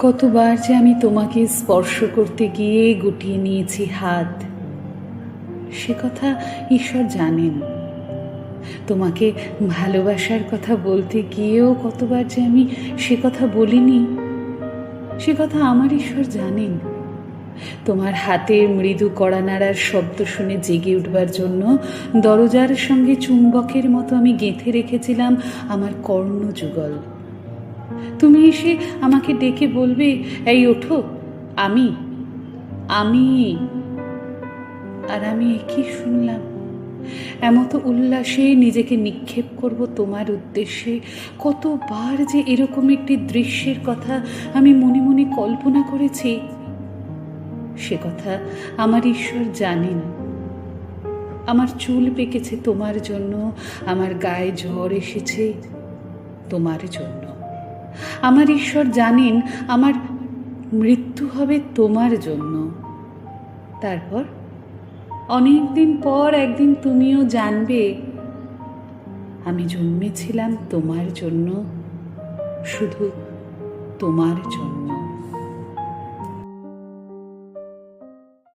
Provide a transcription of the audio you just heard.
কতবার যে আমি তোমাকে স্পর্শ করতে গিয়ে গুটিয়ে নিয়েছি হাত, সে কথা ঈশ্বর জানেন। তোমাকে ভালোবাসার কথা বলতে গিয়েও কতবার যে আমি সে কথা বলিনি, সে কথা আমার ঈশ্বর জানেন। তোমার হাতের মৃদু কড়া নাড়ার শব্দ শুনে জেগে উঠবার জন্য দরজার সঙ্গে চুম্বকের মতো আমি গেঁথে রেখেছিলাম আমার কর্ণযুগল। তুমি এসে আমাকে ডেকে বলবে, এই ওঠো, আমি আমি আর আমি একই শুনলাম। এমতো উল্লাসে নিজেকে নিক্ষেপ করব তোমার উদ্দেশ্যে। কতবার যে এরকম একটি দৃশ্যের কথা আমি মনে মনে কল্পনা করেছি, সে কথা আমার ঈশ্বর জানেন। আমার চুল পেকেছে তোমার জন্য, আমার গায়ে জ্বর এসেছে তোমার জন্য। আমার ঈশ্বর জানেন আমার মৃত্যু হবে তোমার জন্য। তারপর অনেক দিন পর একদিন তুমিও জানবে আমি জন্মেছিলাম তোমার জন্য, শুধু তোমার জন্য।